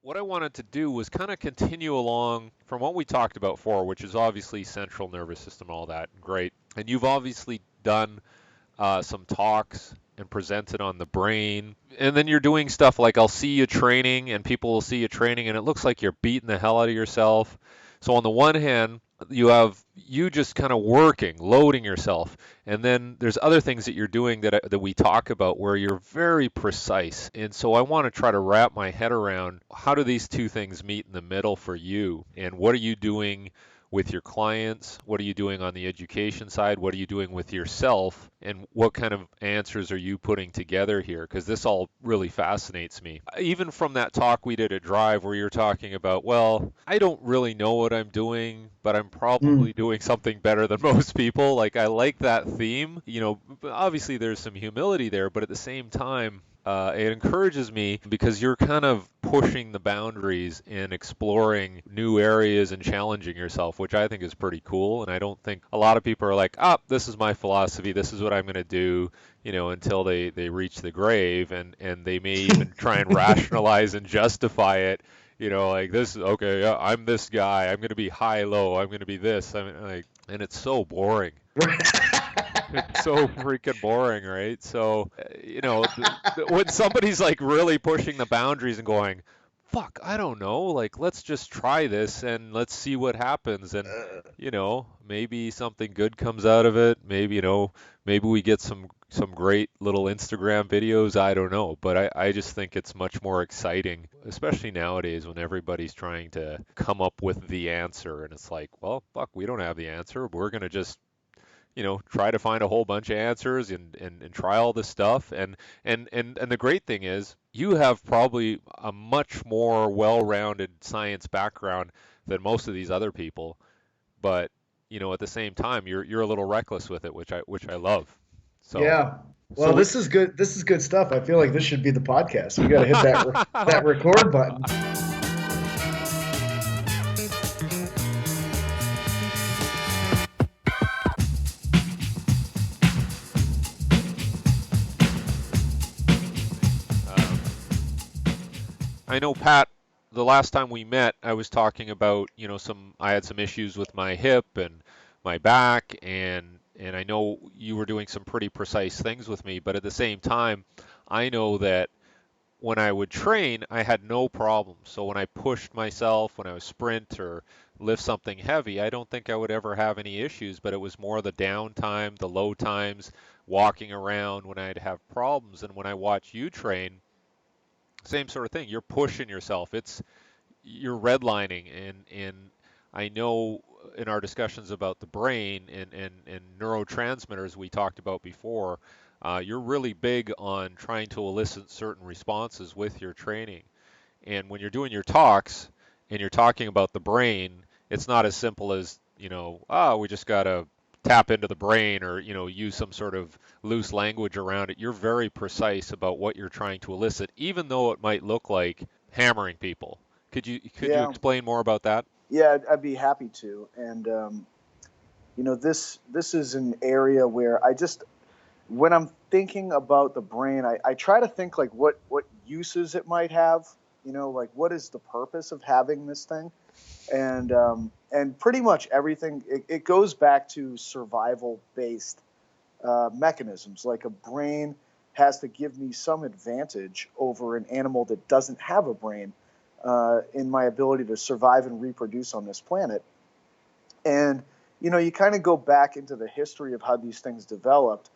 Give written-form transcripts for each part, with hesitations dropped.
what I wanted to do was kind of continue along from what we talked about before, which is obviously central nervous system, all that, great. And you've obviously done some talks and presented on the brain. And then you're doing stuff like I'll see you training, and people will see you training, and it looks like you're beating the hell out of yourself. So on the one hand, you have you just kind of working, loading yourself, and then there's other things that you're doing that we talk about where you're very precise. And so I want to try to wrap my head around how do these two things meet in the middle for you, and what are you doing with your clients? What are you doing on the education side? What are you doing with yourself? And what kind of answers are you putting together here? Because this all really fascinates me. Even from that talk we did at Drive where you're talking about, well, I don't really know what I'm doing, but I'm probably Mm. doing something better than most people. Like, I like that theme. Obviously there's some humility there, but at the same time, it encourages me because you're kind of pushing the boundaries and exploring new areas and challenging yourself, which I think is pretty cool. And I don't think a lot of people are like, this is my philosophy, this is what I'm going to do, until they reach the grave, and they may even try and rationalize and justify it. Like this is okay. Yeah, I'm this guy. I'm going to be high, low. I'm going to be this. I mean, like, and it's so boring. It's so freaking boring, right? So, when somebody's like really pushing the boundaries and going, fuck, I don't know, like, let's just try this and let's see what happens. And, maybe something good comes out of it. Maybe we get some great little Instagram videos. I don't know. But I just think it's much more exciting, especially nowadays when everybody's trying to come up with the answer. And it's like, well, fuck, we don't have the answer. We're going to just try to find a whole bunch of answers and try all this stuff. And the great thing is you have probably a much more well-rounded science background than most of these other people. But, at the same time, you're a little reckless with it, which I love. So, Yeah. so Well, we, this is good. This is good stuff. I feel like this should be the podcast. We got to hit that record button. I know, Pat, the last time we met, I was talking about, I had some issues with my hip and my back, and I know you were doing some pretty precise things with me, but at the same time, I know that when I would train, I had no problems. So when I pushed myself, when I was sprint or lift something heavy, I don't think I would ever have any issues, but it was more the downtime, the low times, walking around when I'd have problems. And when I watch you train, same sort of thing. You're pushing yourself. You're redlining, and I know in our discussions about the brain and neurotransmitters we talked about before, you're really big on trying to elicit certain responses with your training. And when you're doing your talks and you're talking about the brain, it's not as simple as, we just got to tap into the brain or, use some sort of loose language around it. You're very precise about what you're trying to elicit, even though it might look like hammering people. Could you Yeah. explain more about that? Yeah, I'd be happy to. And this is an area where when I'm thinking about the brain, I try to think like what uses it might have. Like what is the purpose of having this thing? And pretty much everything it goes back to survival based mechanisms. Like a brain has to give me some advantage over an animal that doesn't have a brain in my ability to survive and reproduce on this planet. And you kind of go back into the history of how these things developed,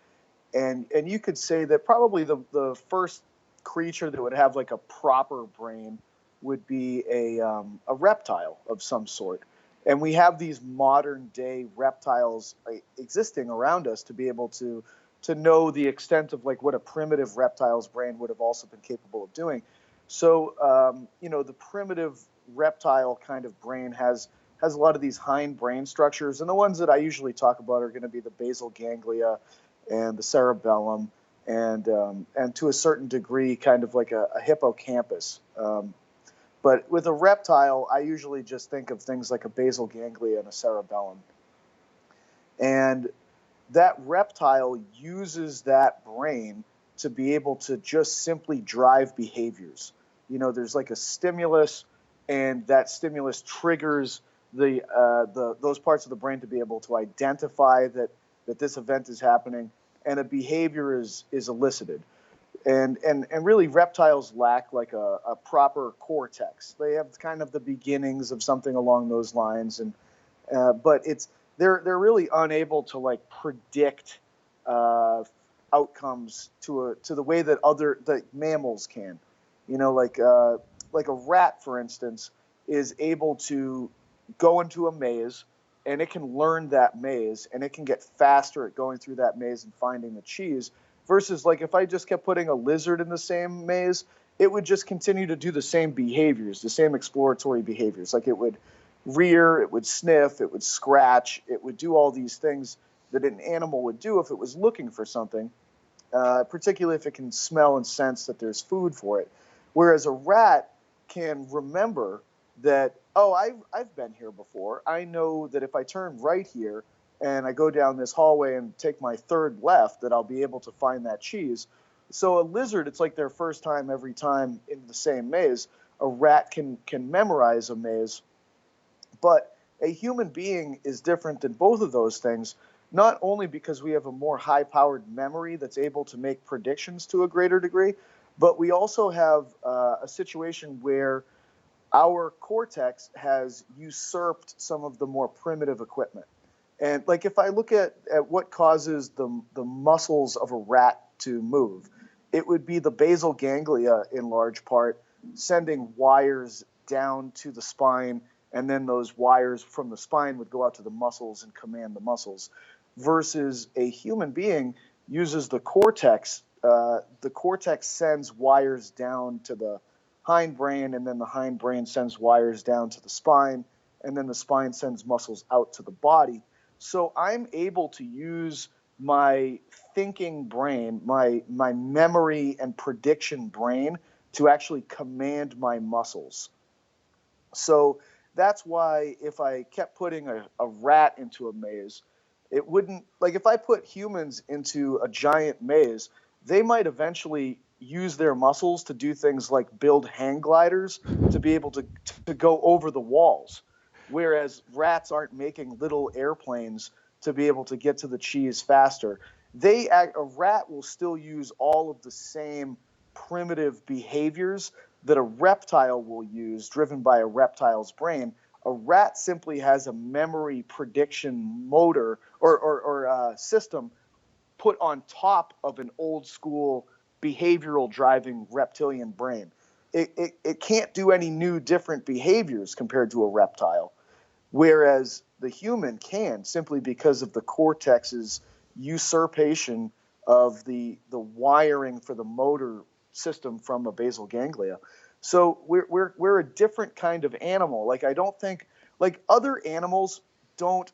and you could say that probably the first creature that would have like a proper brain would be a reptile of some sort. And we have these modern day reptiles existing around us to be able to know the extent of like what a primitive reptile's brain would have also been capable of doing. So the primitive reptile kind of brain has a lot of these hind brain structures, and the ones that I usually talk about are going to be the basal ganglia and the cerebellum, and to a certain degree, kind of like a hippocampus. But with a reptile, I usually just think of things like a basal ganglia and a cerebellum. And that reptile uses that brain to be able to just simply drive behaviors. There's like a stimulus, and that stimulus triggers the those parts of the brain to be able to identify that this event is happening, and a behavior is elicited. And really, reptiles lack like a proper cortex. They have kind of the beginnings of something along those lines, and but they're really unable to like predict uh, outcomes to the way that the mammals can. Like a rat, for instance, is able to go into a maze, and it can learn that maze, and it can get faster at going through that maze and finding the cheese. Versus like if I just kept putting a lizard in the same maze, it would just continue to do the same behaviors, the same exploratory behaviors. Like it would rear, it would sniff, it would scratch, it would do all these things that an animal would do if it was looking for something, particularly if it can smell and sense that there's food for it. Whereas a rat can remember that, oh, I've been here before. I know that if I turn right here and I go down this hallway and take my third left, that I'll be able to find that cheese. So a lizard, it's like their first time every time in the same maze. A rat can memorize a maze, but a human being is different than both of those things, not only because we have a more high-powered memory that's able to make predictions to a greater degree, but we also have a situation where our cortex has usurped some of the more primitive equipment. And like if I look at what causes the muscles of a rat to move, it would be the basal ganglia in large part sending wires down to the spine, and then those wires from the spine would go out to the muscles and command the muscles. Versus a human being uses the cortex. The cortex sends wires down to the hindbrain, and then the hindbrain sends wires down to the spine, and then the spine sends muscles out to the body. So I'm able to use my thinking brain, my memory and prediction brain, to actually command my muscles. So that's why if I kept putting a rat into a maze, it wouldn't, like if I put humans into a giant maze, they might eventually use their muscles to do things like build hang gliders to be able to go over the walls. Whereas rats aren't making little airplanes to be able to get to the cheese faster. A rat will still use all of the same primitive behaviors that a reptile will use, driven by a reptile's brain. A rat simply has a memory prediction motor or system put on top of an old school behavioral driving reptilian brain. It can't do any new different behaviors compared to a reptile, whereas the human can, simply because of the cortex's usurpation of the wiring for the motor system from a basal ganglia. So we're a different kind of animal. Like I don't think like other animals don't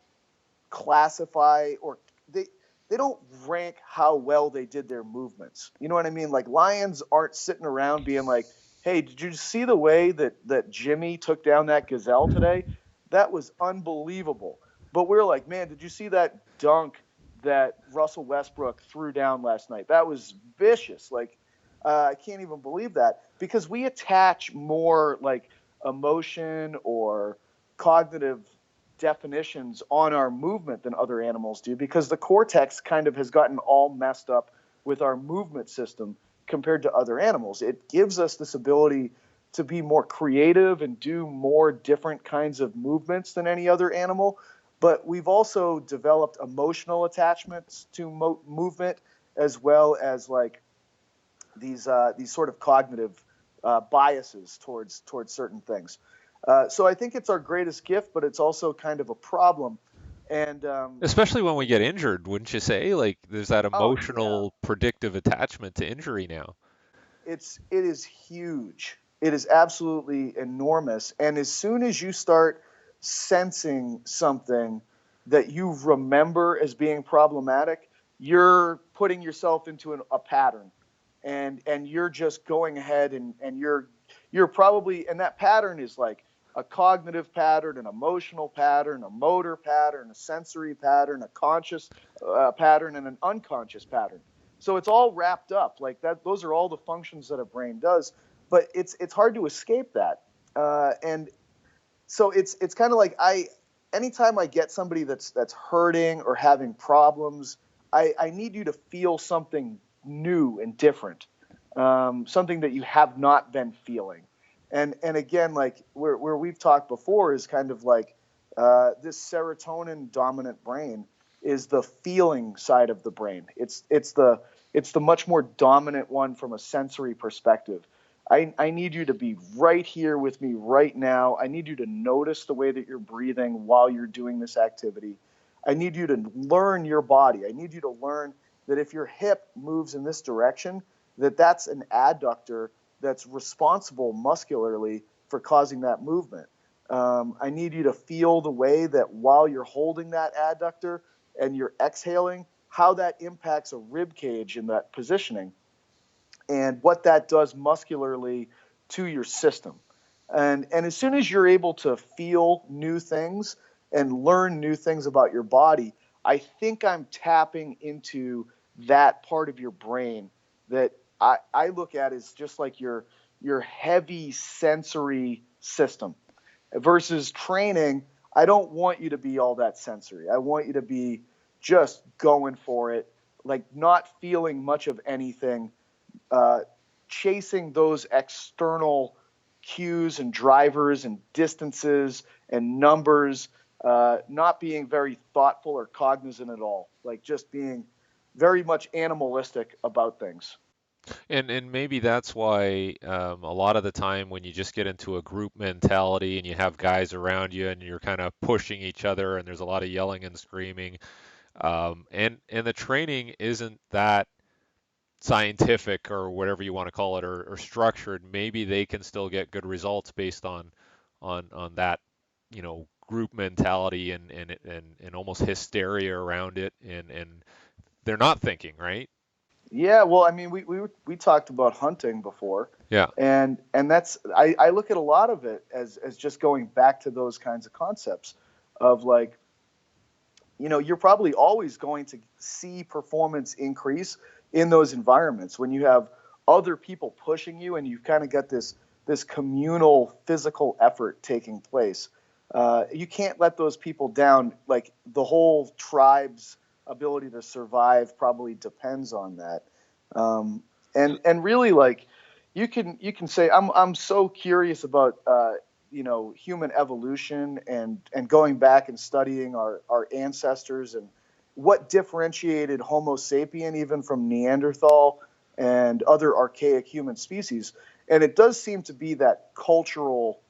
classify, or they don't rank how well they did their movements. You know what I mean? Like lions aren't sitting around being like, "Hey, did you see the way that Jimmy took down that gazelle today? That was unbelievable." But we're like, "Man, did you see that dunk that Russell Westbrook threw down last night? That was vicious." Like I can't even believe that, because we attach more like emotion or cognitive definitions on our movement than other animals do, because the cortex kind of has gotten all messed up with our movement system compared to other animals. It gives us this ability to be more creative and do more different kinds of movements than any other animal. But we've also developed emotional attachments to movement, as well as like these sort of cognitive biases towards certain things. So I think it's our greatest gift, but it's also kind of a problem. And Especially when we get injured, wouldn't you say? Like there's that oh yeah, emotional predictive attachment to injury now. it is huge. It is absolutely enormous. And as soon as you start sensing something that you remember as being problematic, you're putting yourself into a pattern, and you're just going ahead and you're probably, and that pattern is like a cognitive pattern, an emotional pattern, a motor pattern, a sensory pattern, a conscious pattern, and an unconscious pattern. So it's all wrapped up like that. Those are all the functions that a brain does. but it's hard to escape that. And so it's kind of like anytime I get somebody that's hurting or having problems, I need you to feel something new and different, something that you have not been feeling. And again, like where we've talked before is kind of like this serotonin dominant brain is the feeling side of the brain. It's the much more dominant one from a sensory perspective. I need you to be right here with me right now. I need you to notice the way that you're breathing while you're doing this activity. I need you to learn your body. I need you to learn that if your hip moves in this direction, that's an adductor that's responsible muscularly for causing that movement. I need you to feel the way that while you're holding that adductor and you're exhaling, how that impacts a rib cage in that positioning and what that does muscularly to your system. And as soon as you're able to feel new things and learn new things about your body, I think I'm tapping into that part of your brain that I look at as just like your heavy sensory system. Versus training, I don't want you to be all that sensory. I want you to be just going for it, like not feeling much of anything, uh, chasing those external cues and drivers and distances and numbers, not being very thoughtful or cognizant at all, like just being very much animalistic about things. And maybe that's why a lot of the time when you just get into a group mentality and you have guys around you and you're kind of pushing each other and there's a lot of yelling and screaming, and the training isn't that scientific or whatever you want to call it, or structured, maybe they can still get good results based on that, group mentality and almost hysteria around it, and they're not thinking, right? Yeah, well, I mean, we talked about hunting before, Yeah. and that's I look at a lot of it as just going back to those kinds of concepts of like, you're probably always going to see performance increase in those environments when you have other people pushing you and you've kind of got this communal physical effort taking place. You can't let those people down. Like the whole tribe's ability to survive probably depends on that. Um, and really, like you can say I'm so curious about human evolution and going back and studying our ancestors and what differentiated Homo sapien even from Neanderthal and other archaic human species. And it does seem to be that cultural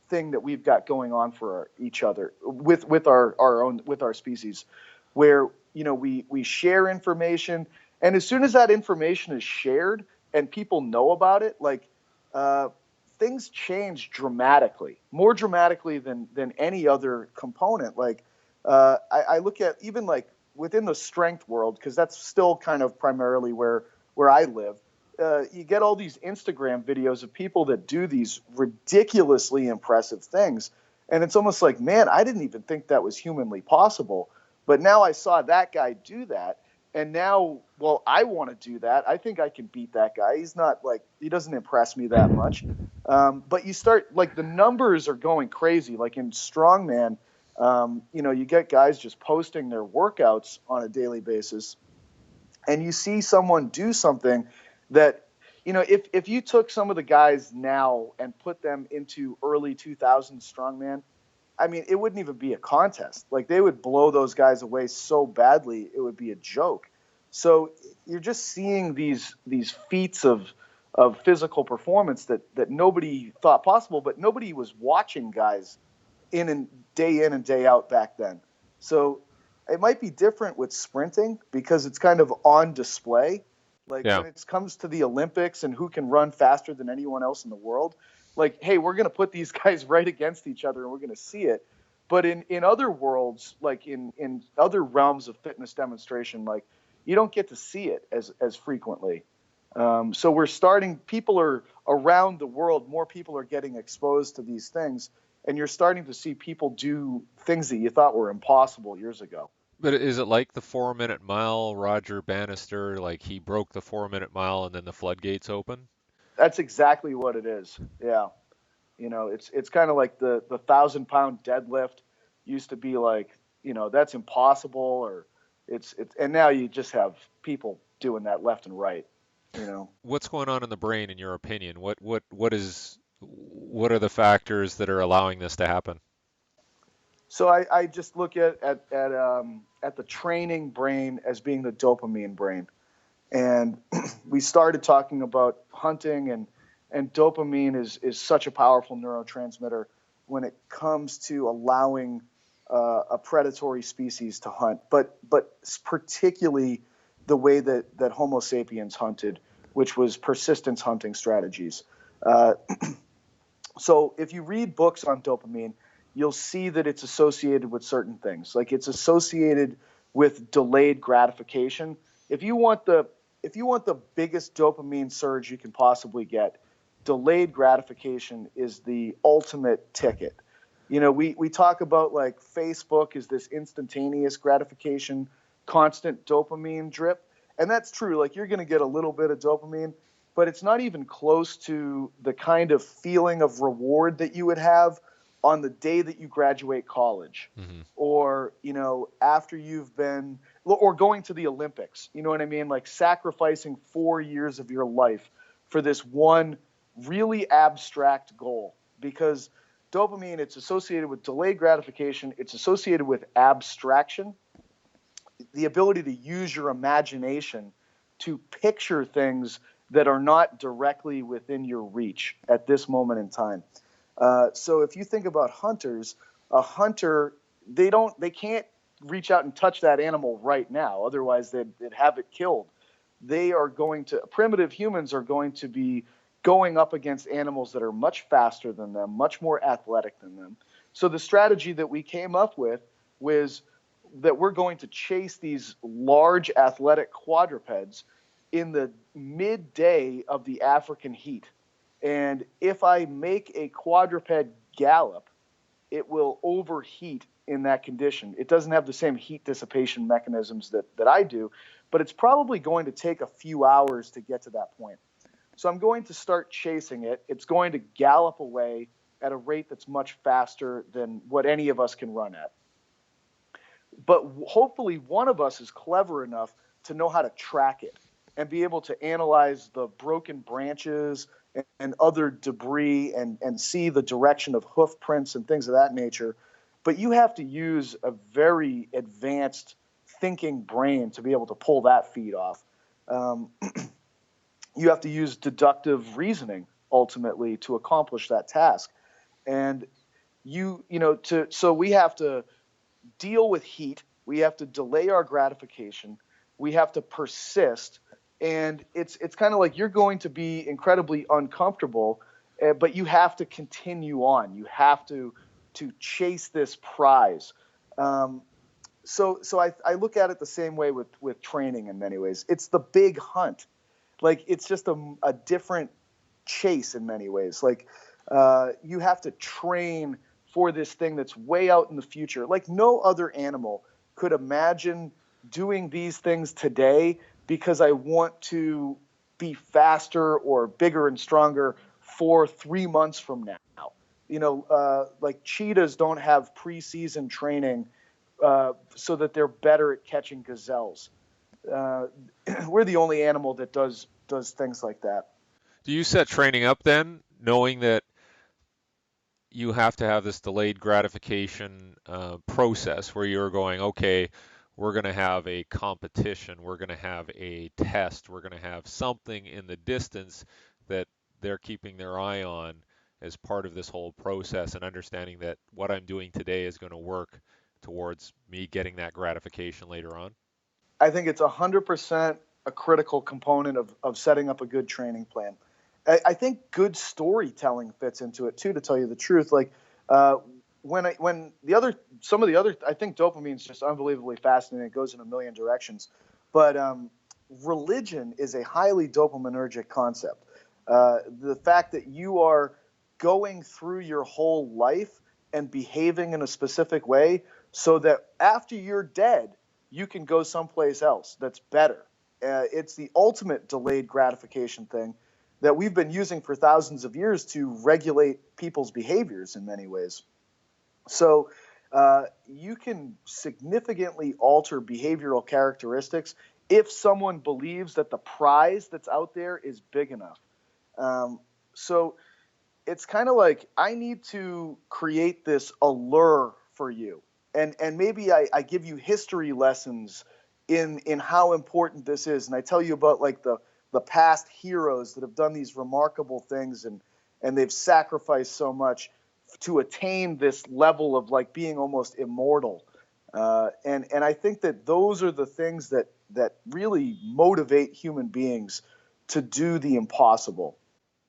thing that we've got going on for each other with our own with our species, where we share information, and as soon as that information is shared and people know about it, like uh, things change dramatically, more dramatically than any other component. Like I look at even like within the strength world, because that's still kind of primarily where I live. You get all these Instagram videos of people that do these ridiculously impressive things. And it's almost like, man, I didn't even think that was humanly possible. But now I saw that guy do that. And now, well, I want to do that. I think I can beat that guy. He's not like, he doesn't impress me that much. But you start, like, the numbers are going crazy. Like in strongman, you get guys just posting their workouts on a daily basis, and you see someone do something that, if you took some of the guys now and put them into early 2000s strongman, I mean, it wouldn't even be a contest. Like they would blow those guys away so badly, it would be a joke. So you're just seeing these feats of physical performance that nobody thought possible, but nobody was watching guys in and day out back then. So it might be different with sprinting because it's kind of on display. Like Yeah. when it comes to the Olympics and who can run faster than anyone else in the world, like, hey, we're going to put these guys right against each other and we're going to see it. But in other worlds, like in other realms of fitness demonstration, like you don't get to see it as frequently. So people are around the world, more people are getting exposed to these things, and you're starting to see people do things that you thought were impossible years ago. But is it like the 4 minute mile, Roger Bannister, like he broke the 4 minute mile and then the floodgates open? That's exactly what it is. Yeah. It's kind of like the 1,000-pound deadlift used to be like, that's impossible, or and now you just have people doing that left and right, you know. What's going on in the brain, in your opinion? What are the factors that are allowing this to happen? So I just look at the training brain as being the dopamine brain. And we started talking about hunting, and dopamine is such a powerful neurotransmitter when it comes to allowing a predatory species to hunt, but particularly the way that Homo sapiens hunted, which was persistence hunting strategies. Uh, so if you read books on dopamine, you'll see that it's associated with certain things. Like it's associated with delayed gratification. If you want the biggest dopamine surge you can possibly get, delayed gratification is the ultimate ticket. We talk about like Facebook is this instantaneous gratification, constant dopamine drip. And that's true. Like you're going to get a little bit of dopamine, but it's not even close to the kind of feeling of reward that you would have on the day that you graduate college, Hmm. or, after you've been, or going to the Olympics. You know what I mean? Like sacrificing 4 years of your life for this one really abstract goal. Because dopamine, it's associated with delayed gratification, it's associated with abstraction, the ability to use your imagination to picture things that are not directly within your reach at this moment in time. So if you think about hunters, a hunter, they can't reach out and touch that animal right now, otherwise they'd have it killed. Primitive humans are going to be going up against animals that are much faster than them, much more athletic than them. So the strategy that we came up with was that we're going to chase these large athletic quadrupeds in the midday of the African heat. And if I make a quadruped gallop, it will overheat in that condition. It doesn't have the same heat dissipation mechanisms that I do, but it's probably going to take a few hours to get to that point. So I'm going to start chasing it. It's going to gallop away at a rate that's much faster than what any of us can run at. But hopefully one of us is clever enough to know how to track it and be able to analyze the broken branches and other debris, and see the direction of hoof prints and things of that nature. But you have to use a very advanced thinking brain to be able to pull that feat off. Um, you have to use deductive reasoning ultimately to accomplish that task. And so we have to deal with heat. We have to delay our gratification. We have to persist. And it's kind of like you're going to be incredibly uncomfortable, but you have to continue on. You have to chase this prize. Um, so I look at it the same way with training in many ways. It's the big hunt. Like it's just a different chase in many ways. Like you have to train for this thing that's way out in the future. Like no other animal could imagine doing these things today because I want to be faster or bigger and stronger for 3 months from now. Like cheetahs don't have preseason training so that they're better at catching gazelles. Uh, we're the only animal that does things like that. Do you set training up then, knowing that you have to have this delayed gratification process where you're going, okay, we're going to have a competition, we're going to have a test, we're going to have something in the distance that they're keeping their eye on as part of this whole process, and understanding that what I'm doing today is going to work towards me getting that gratification later on? I think it's 100% a critical component of setting up a good training plan. I think good storytelling fits into it too, to tell you the truth. Like uh, when some of the other, I think dopamine is just unbelievably fascinating. It goes in a million directions, but religion is a highly dopaminergic concept. The fact that you are going through your whole life and behaving in a specific way so that after you're dead, you can go someplace else that's better. It's the ultimate delayed gratification thing that we've been using for thousands of years to regulate people's behaviors in many ways. So you can significantly alter behavioral characteristics if someone believes that the prize that's out there is big enough. So it's kind of like I need to create this allure for you. And maybe I give you history lessons in how important this is. And I tell you about like the past heroes that have done these remarkable things and they've sacrificed so much to attain this level of like being almost immortal. And I think that those are the things that really motivate human beings to do the impossible.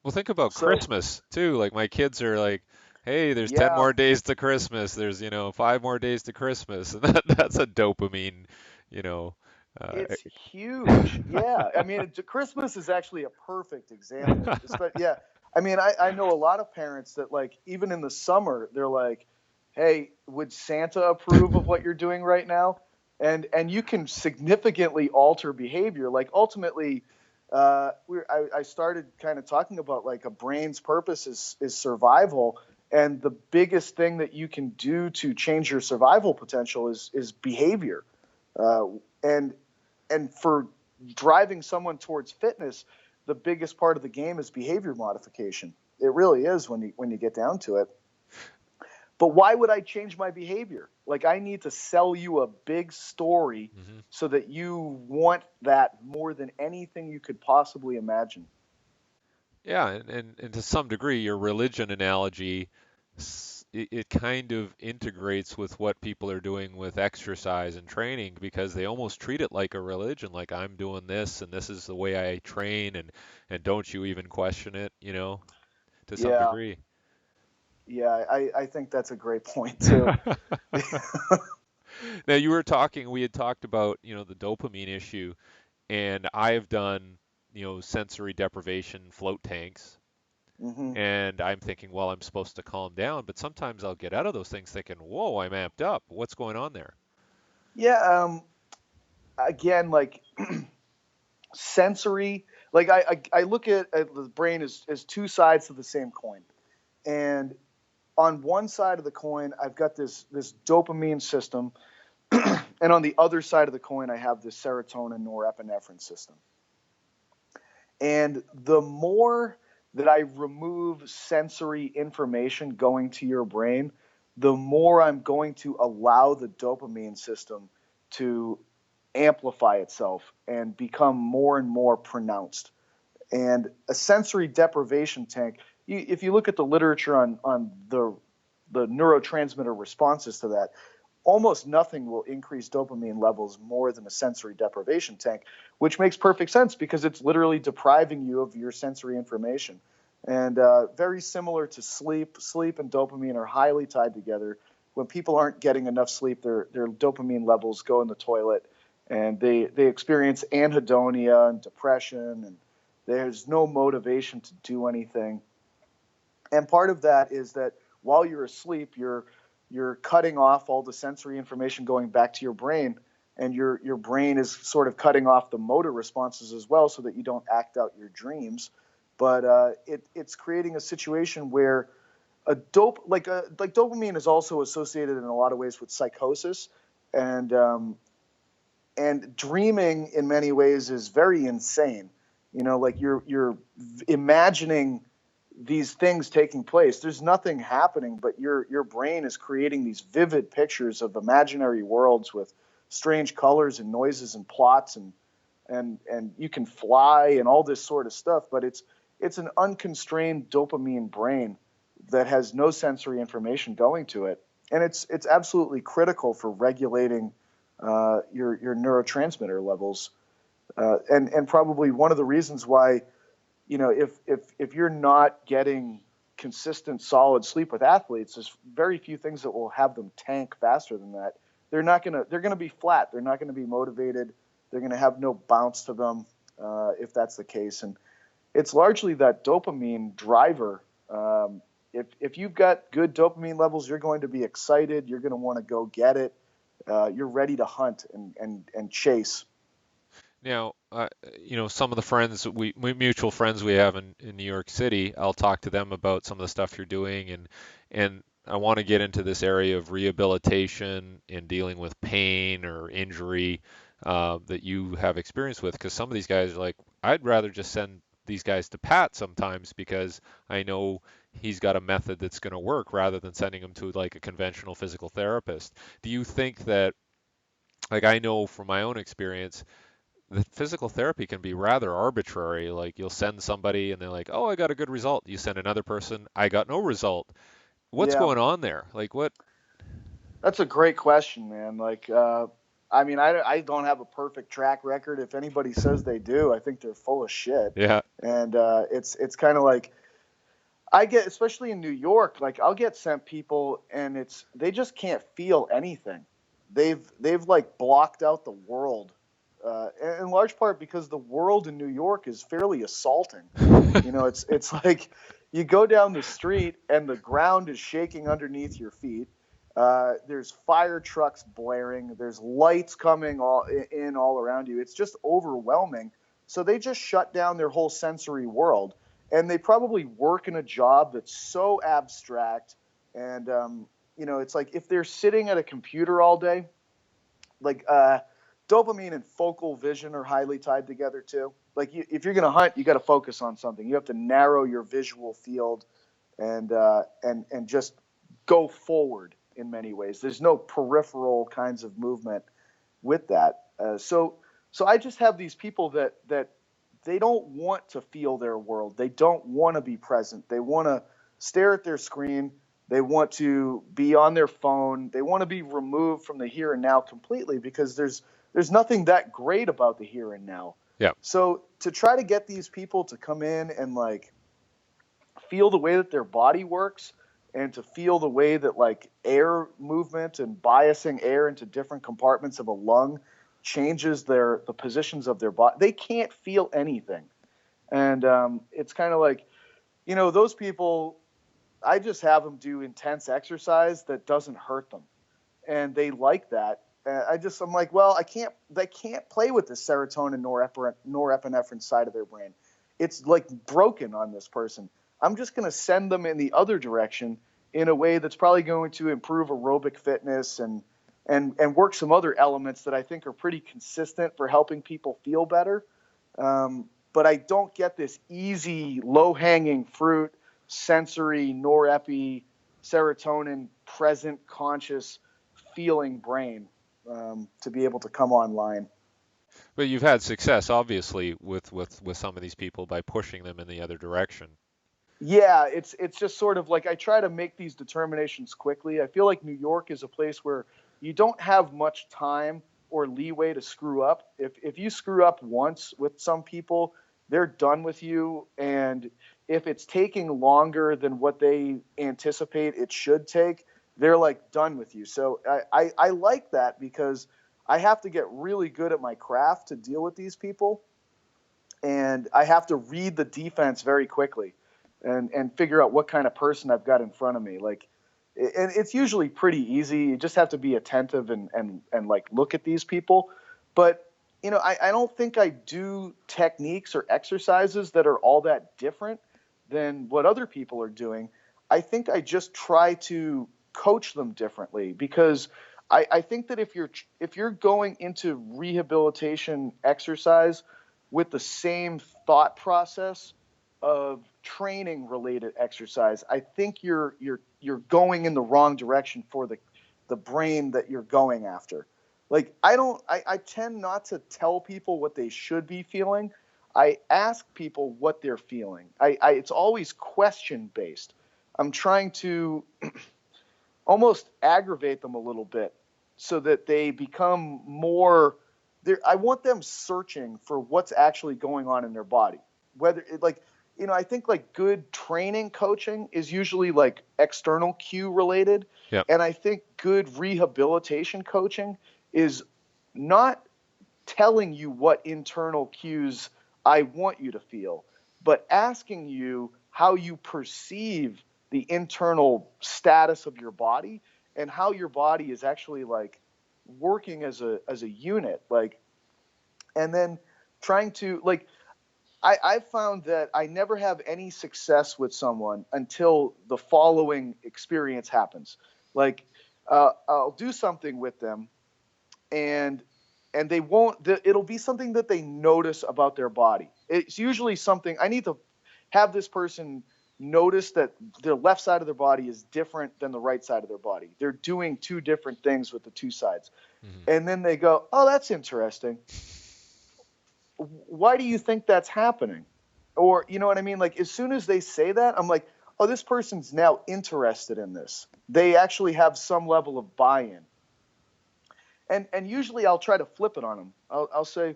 Well, think about So Christmas too. Like my kids are like, "Hey, there's 10 yeah, more days to Christmas. There's, 5 more days to Christmas." And that's a dopamine, you know. Uh, it's huge. Yeah, I mean, Christmas is actually a perfect example. Yeah, I mean, I know a lot of parents that like even in the summer they're like, "Hey, would Santa approve of what you're doing right now?" And you can significantly alter behavior. Like ultimately, I started kind of talking about like a brain's purpose is survival, and the biggest thing that you can do to change your survival potential is behavior. Uh, and and for driving someone towards fitness, the biggest part of the game is behavior modification. It really is when you get down to it. But why would I change my behavior? Like I need to sell you a big story mhm. so that you want that more than anything you could possibly imagine. Yeah, and to some degree, your religion analogy, it kind of integrates with what people are doing with exercise and training because they almost treat it like a religion, like I'm doing this and this is the way I train and don't you even question it, to some Yeah, degree. yeah, I think that's a great point too. Now we had talked about, the dopamine issue, and I've done, sensory deprivation float tanks. Hmm. And I'm thinking, well, I'm supposed to calm down, but sometimes I'll get out of those things thinking, whoa, I'm amped up. What's going on there? Yeah, again, like sensory, like I look at the brain as two sides to the same coin. And on one side of the coin, I've got this dopamine system, and on the other side of the coin, I have this serotonin norepinephrine system. And the more that I remove sensory information going to your brain, the more I'm going to allow the dopamine system to amplify itself and become more and more pronounced. And a sensory deprivation tank, if you look at the literature on the neurotransmitter responses to that, almost nothing will increase dopamine levels more than a sensory deprivation tank, which makes perfect sense because it's literally depriving you of your sensory information. And very similar to sleep, sleep and dopamine are highly tied together. When people aren't getting enough sleep, their dopamine levels go in the toilet, and they experience anhedonia and depression, and there's no motivation to do anything. And part of that is that while you're asleep, you're cutting off all the sensory information going back to your brain, and your brain is sort of cutting off the motor responses as well, so that you don't act out your dreams. But it's creating a situation where like dopamine is also associated in a lot of ways with psychosis, and and dreaming in many ways is very insane. Like you're imagining these things taking place. There's nothing happening, but your brain is creating these vivid pictures of imaginary worlds with strange colors and noises and plots, and you can fly and all this sort of stuff. But it's an unconstrained dopamine brain that has no sensory information going to it, and it's absolutely critical for regulating your neurotransmitter levels, and probably one of the reasons why, if you're not getting consistent solid sleep with athletes, there's very few things that will have them tank faster than that. They're gonna be flat. They're not gonna be motivated. They're gonna have no bounce to them, if that's the case. And it's largely that dopamine driver. If you've got good dopamine levels, you're going to be excited. You're going to want to go get it. You're ready to hunt and chase. Now, some of the friends mutual friends we have in New York City, I'll talk to them about some of the stuff you're doing, and I want to get into this area of rehabilitation and dealing with pain or injury that you have experience with, because some of these guys are like, I'd rather just send these guys to Pat sometimes because I know he's got a method that's going to work rather than sending them to like a conventional physical therapist. Do you think that, like I know from my own experience, the physical therapy can be rather arbitrary. Like you'll send somebody and they're like, "Oh, I got a good result." You send another person, "I got no result." What's Yeah, going on there? Like what? that's a great question, man. Like, I mean, I don't have a perfect track record. If anybody says they do, I think they're full of shit. Yeah. And it's kind of like I get, especially in New York, like I'll get sent people, and it's they just can't feel anything. They've like blocked out the world, in large part because the world in New York is fairly assaulting. You know, it's like you go down the street and the ground is shaking underneath your feet. There's fire trucks blaring. There's lights coming all around you. It's just overwhelming. So they just shut down their whole sensory world, and they probably work in a job that's so abstract. And it's like if they're sitting at a computer all day, like dopamine and focal vision are highly tied together too. Like if you're going to hunt, you got to focus on something. You have to narrow your visual field and just go forward in many ways. There's no peripheral kinds of movement with that. So I just have these people that they don't want to feel their world. They don't want to be present. They want to stare at their screen. They want to be on their phone. They want to be removed from the here and now completely because there's nothing that great about the here and now. Yeah. So to try to get these people to come in and like feel the way that their body works and to feel the way that like air movement and biasing air into different compartments of a lung changes the positions of their body. They can't feel anything. And it's kind of like, those people, I just have them do intense exercise that doesn't hurt them. And they like that. I'm like, well, they can't play with the serotonin norepinephrine side of their brain. It's like broken on this person. I'm just going to send them in the other direction in a way that's probably going to improve aerobic fitness and work some other elements that I think are pretty consistent for helping people feel better. But I don't get this easy, low-hanging fruit, sensory, norepi, serotonin, present, conscious, feeling brain to be able to come online. But you've had success obviously with some of these people by pushing them in the other direction. Yeah, it's just sort of like I try to make these determinations quickly. I feel like New York is a place where you don't have much time or leeway to screw up. If you screw up once with some people, they're done with you. And if it's taking longer than what they anticipate it should take, they're like done with you. So I like that because I have to get really good at my craft to deal with these people, and I have to read the defense very quickly and figure out what kind of person I've got in front of me. Like, and it's usually pretty easy. You just have to be attentive and like look at these people. But, I don't think I do techniques or exercises that are all that different than what other people are doing. I think I just try to coach them differently because I think that if you're going into rehabilitation exercise with the same thought process of training related exercise, I think you're going in the wrong direction for the brain that you're going after. Like I tend not to tell people what they should be feeling. I ask people what they're feeling. It's always question based. I'm trying to almost aggravate them a little bit so that they become more I want them searching for what's actually going on in their body. Whether like I think like good training coaching is usually like external cue related, Yep. and I think good rehabilitation coaching is not telling you what internal cues I want you to feel, but asking you how you perceive the internal status of your body and how your body is actually like working as a unit. Like, and then trying to like I've found that I never have any success with someone until the following experience happens. Like I'll do something with them, and they won't. It'll be something that they notice about their body. It's usually something I need to have this person notice that the left side of their body is different than the right side of their body. They're doing two different things with the two sides, Hmm. and then they go, "Oh, that's interesting. Why do you think that's happening?" Or, you know what I mean? Like, as soon as they say that, I'm like, oh, this person's now interested in this. They actually have some level of buy-in. And usually I'll try to flip it on them. I'll say,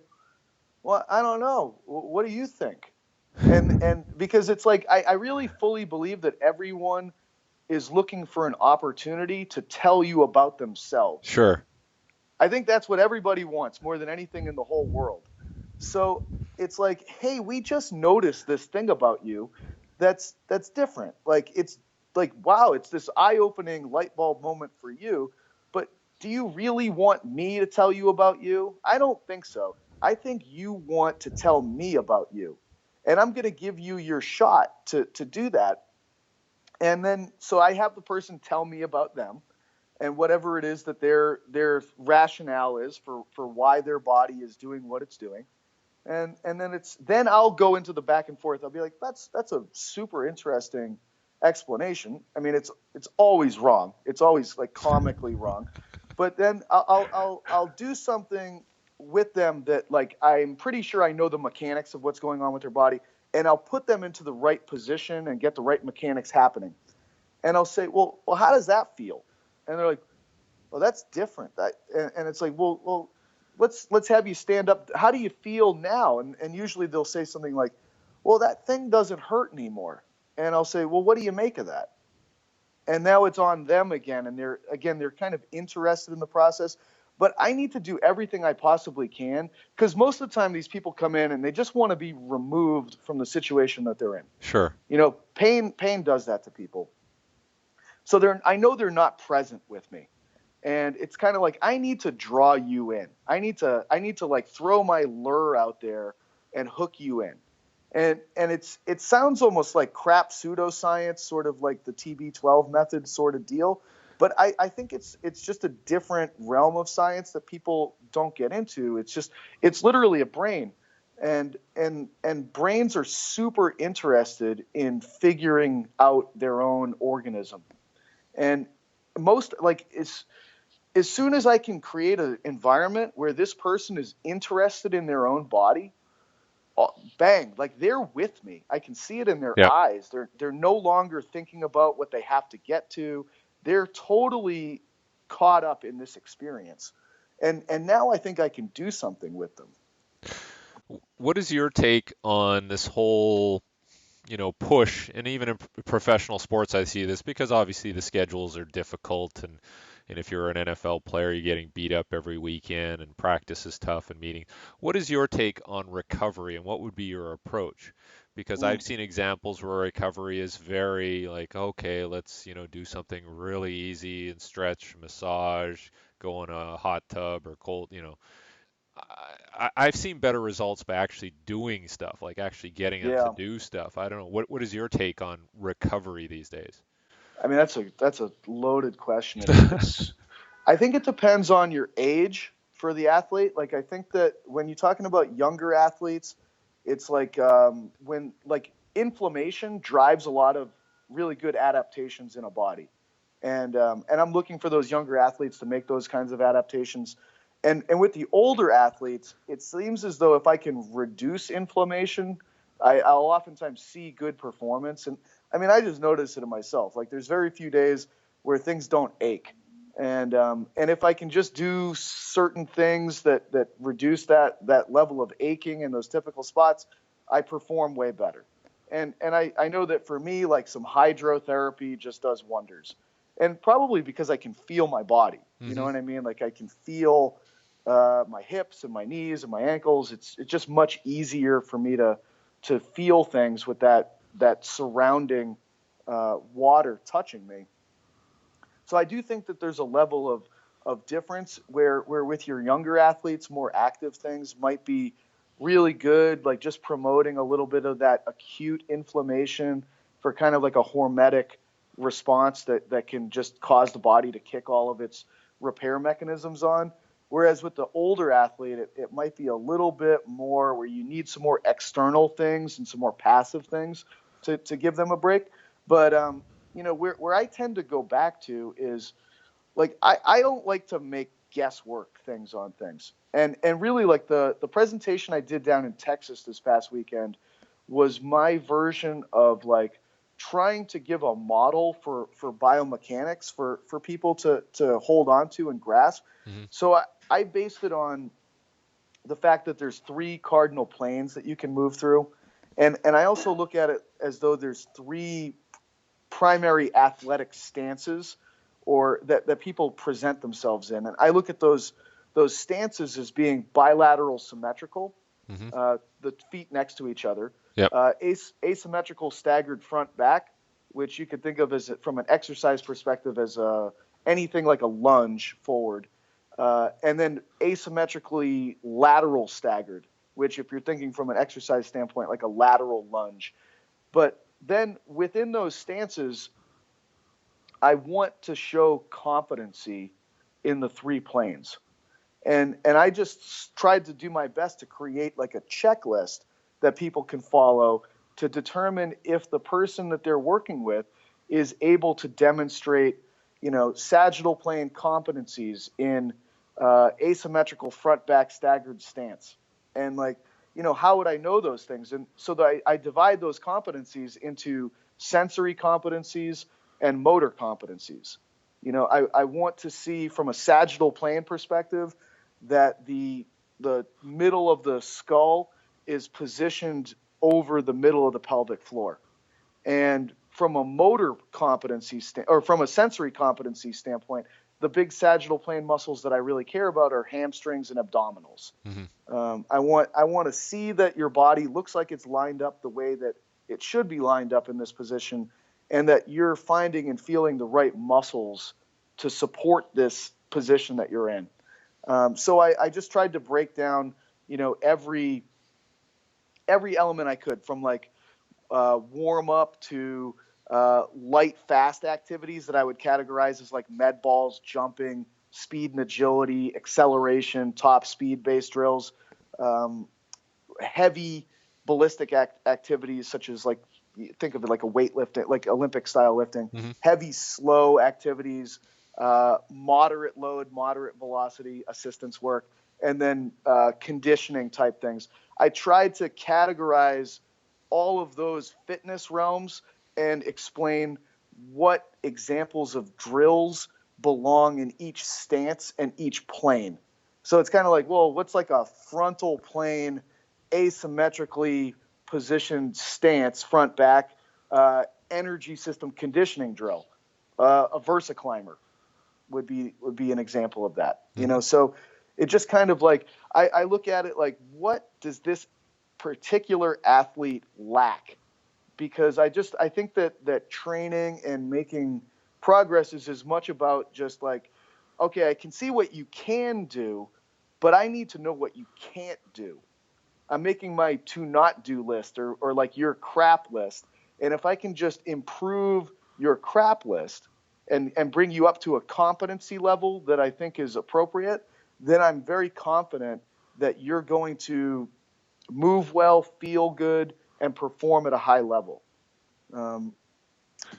well, I don't know. What do you think? And because it's like, I really fully believe that everyone is looking for an opportunity to tell you about themselves. Sure. I think that's what everybody wants more than anything in the whole world. So it's like, hey, we just noticed this thing about you that's different. Like, it's like, wow, it's this eye-opening light bulb moment for you. But do you really want me to tell you about you? I don't think so. I think you want to tell me about you. And I'm going to give you your shot to do that. And then so I have the person tell me about them and whatever it is that their rationale is for why their body is doing what it's doing. And then I'll go into the back and forth. I'll be like, that's a super interesting explanation. I mean, it's always wrong. It's always like comically wrong. But then I'll do something with them that, like, I'm pretty sure I know the mechanics of what's going on with their body, and I'll put them into the right position and get the right mechanics happening. And I'll say, well, how does that feel? And they're like, well, that's different. And it's like, well, let's have you stand up. How do you feel now? And usually they'll say something like, well, that thing doesn't hurt anymore. And I'll say, well, what do you make of that? And now it's on them again. And they're kind of interested in the process. But I need to do everything I possibly can, because most of the time these people come in and they just want to be removed from the situation that they're in. Sure. You know, pain does that to people. So I know they're not present with me. And it's kind of like, I need to draw you in. I need to like throw my lure out there and hook you in. And it sounds almost like crap pseudoscience, sort of like the TB12 method sort of deal. But I think it's just a different realm of science that people don't get into. It's literally a brain. And brains are super interested in figuring out their own organism. And most, like, as soon as I can create an environment where this person is interested in their own body, bang, like, they're with me. I can see it in their Yeah. eyes. They're no longer thinking about what they have to get to. They're totally caught up in this experience. And now I think I can do something with them. What is your take on this whole, push, and even in professional sports, I see this because obviously the schedules are difficult, and if you're an NFL player, you're getting beat up every weekend, and practice is tough, and meeting. What is your take on recovery, and what would be your approach? Because Mm. I've seen examples where recovery is very like, okay, let's, do something really easy and stretch, massage, go in a hot tub or cold. I've seen better results by actually doing stuff, like actually getting them to Yeah. do stuff. I don't know. What is your take on recovery these days? I mean, that's a loaded question. I think it depends on your age for the athlete. Like, I think that when you're talking about younger athletes, it's like when, like, inflammation drives a lot of really good adaptations in a body, and I'm looking for those younger athletes to make those kinds of adaptations. And with the older athletes, it seems as though if I can reduce inflammation, I'll oftentimes see good performance. And I mean, I just notice it in myself. Like, there's very few days where things don't ache. And if I can just do certain things that reduce that level of aching in those typical spots, I perform way better. And I know that for me, like, some hydrotherapy just does wonders. And probably because I can feel my body. You know Hmm. what I mean? Like, I can feel my hips and my knees and my ankles. It's just much easier for me to feel things with that surrounding water touching me. So I do think that there's a level of difference where with your younger athletes, more active things might be really good, like just promoting a little bit of that acute inflammation for kind of like a hormetic response that can just cause the body to kick all of its repair mechanisms on. Whereas with the older athlete, it might be a little bit more where you need some more external things and some more passive things to give them a break. But, where I tend to go back to is like, I don't like to make guesswork things on things. And really, like the presentation I did down in Texas this past weekend was my version of like trying to give a model for biomechanics for people to hold on to and grasp. Hmm. So I based it on the fact that there's three cardinal planes that you can move through. And I also look at it as though there's three primary athletic stances or that people present themselves in. And I look at those stances as being bilateral symmetrical, Hmm. the feet next to each other, Yep. asymmetrical staggered front back, which you could think of as from an exercise perspective as anything like a lunge forward, and then asymmetrically lateral staggered, which if you're thinking from an exercise standpoint, like a lateral lunge. But then within those stances, I want to show competency in the three planes. And I just tried to do my best to create like a checklist that people can follow to determine if the person that they're working with is able to demonstrate, sagittal plane competencies in asymmetrical front back staggered stance. And like, how would I know those things? And so that I divide those competencies into sensory competencies and motor competencies. I want to see from a sagittal plane perspective that the middle of the skull is positioned over the middle of the pelvic floor. And from a motor competency or from a sensory competency standpoint, the big sagittal plane muscles that I really care about are hamstrings and abdominals. Hmm. I want to see that your body looks like it's lined up the way that it should be lined up in this position, and that you're finding and feeling the right muscles to support this position that you're in. So I just tried to break down, every element I could, from like warm up to light, fast activities that I would categorize as like med balls, jumping, speed and agility, acceleration, top speed based drills, heavy ballistic activities such as like, think of it like a weightlifting, like Olympic style lifting, Hmm. heavy, slow activities, moderate load, moderate velocity assistance work, and then conditioning type things. I tried to categorize all of those fitness realms and explain what examples of drills belong in each stance and each plane. So it's kind of like, well, what's like a frontal plane, asymmetrically positioned stance, front back, energy system conditioning drill? A Versa climber would be an example of that. Hmm. So it just kind of like I look at it like, what does this particular athlete lack? Because I think that training and making progress is as much about just like, okay, I can see what you can do, but I need to know what you can't do. I'm making my to not do list, or like your crap list. And if I can just improve your crap list and bring you up to a competency level that I think is appropriate, then I'm very confident that you're going to move well, feel good, and perform at a high level. Um,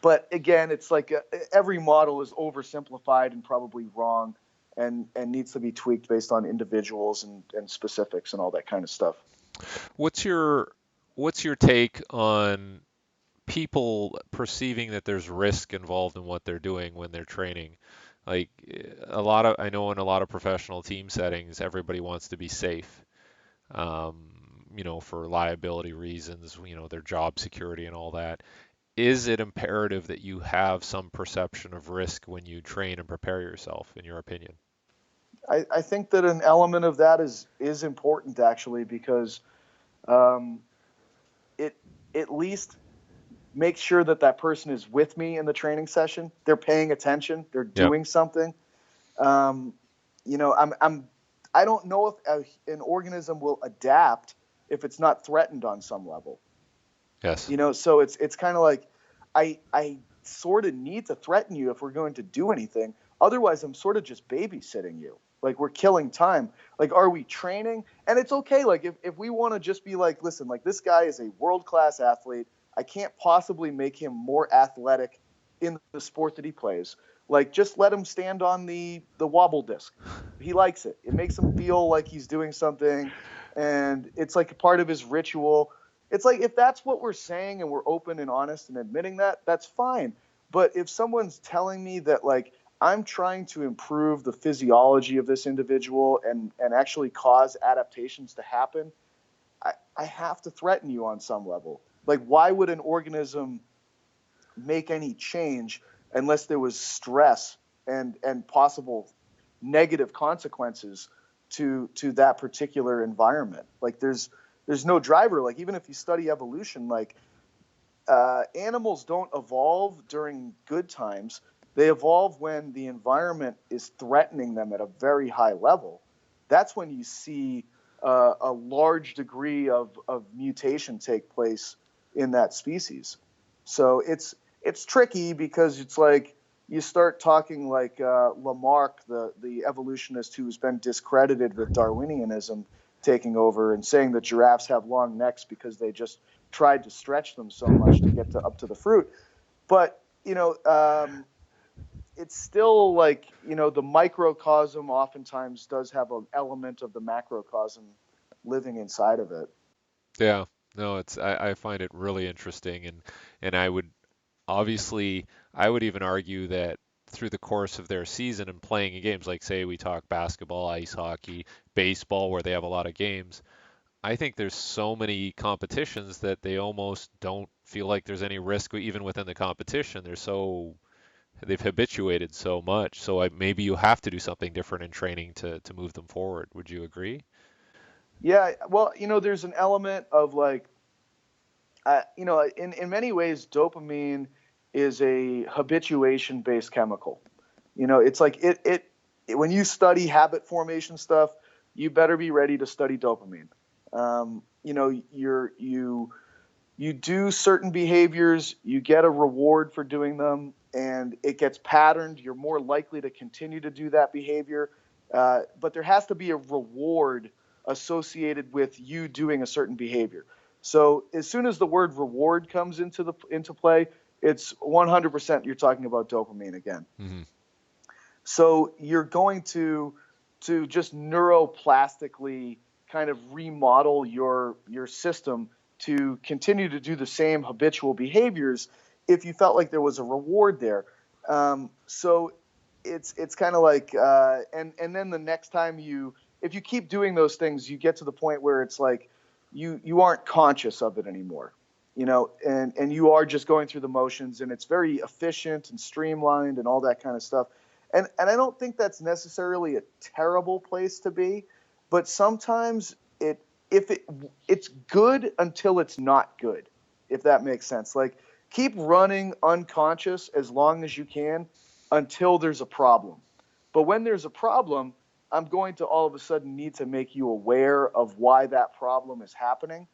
but again, it's like every model is oversimplified and probably wrong, and needs to be tweaked based on individuals and specifics and all that kind of stuff. What's your what's your take on people perceiving that there's risk involved in what they're doing when they're training? Like I know in a lot of professional team settings, everybody wants to be safe, um, for liability reasons, their job security and all that. Is it imperative that you have some perception of risk when you train and prepare yourself, in your opinion? I think that an element of that is important actually, because um, it at least makes sure that that person is with me in the training session. They're paying attention. They're Yep. doing something. Um, I don't know if an organism will adapt if it's not threatened on some level. Yes. So it's kind of like I sort of need to threaten you if we're going to do anything. Otherwise, I'm sort of just babysitting you. Like, we're killing time. Like, are we training? And it's okay. Like, if we want to just be like, listen, like, this guy is a world-class athlete. I can't possibly make him more athletic in the sport that he plays. Like, just let him stand on the wobble disc. He likes it. It makes him feel like he's doing something, and it's like a part of his ritual. It's like, if that's what we're saying and we're open and honest and admitting that, that's fine. But if someone's telling me that, like, I'm trying to improve the physiology of this individual and actually cause adaptations to happen, I have to threaten you on some level. Like, why would an organism make any change unless there was stress and possible negative consequences to that particular environment? Like, there's no driver. Like, even if you study evolution, like, animals don't evolve during good times. They evolve when the environment is threatening them at a very high level. That's when you see a large degree of mutation take place in that species. So it's tricky, because it's like you start talking like Lamarck, the evolutionist who's been discredited with Darwinianism taking over and saying that giraffes have long necks because they just tried to stretch them so much to get up to the fruit. But it's still like, the microcosm oftentimes does have an element of the macrocosm living inside of it. Yeah. No, I find it really interesting, and I would obviously I would even argue that through the course of their season and playing in games, like say we talk basketball, ice hockey, baseball, where they have a lot of games, I think there's so many competitions that they almost don't feel like there's any risk even within the competition. They've habituated so much. So maybe you have to do something different in training to move them forward. Would you agree? Yeah, well, there's an element of like, in many ways, dopamine is a habituation based chemical. It's like when you study habit formation stuff, you better be ready to study dopamine. You do certain behaviors, you get a reward for doing them, and it gets patterned. You're more likely to continue to do that behavior, but there has to be a reward associated with you doing a certain behavior. So as soon as the word reward comes into play, it's 100% you're talking about dopamine again. Hmm. So you're going to just neuroplastically kind of remodel your system to continue to do the same habitual behaviors if you felt like there was a reward there. So it's kind of like and then the next time if you keep doing those things, you get to the point where it's like you aren't conscious of it anymore. And you are just going through the motions, and it's very efficient and streamlined and all that kind of stuff. And I don't think that's necessarily a terrible place to be, but sometimes it's good until it's not good, if that makes sense. Like, keep running unconscious as long as you can until there's a problem. But when there's a problem, I'm going to all of a sudden need to make you aware of why that problem is happening.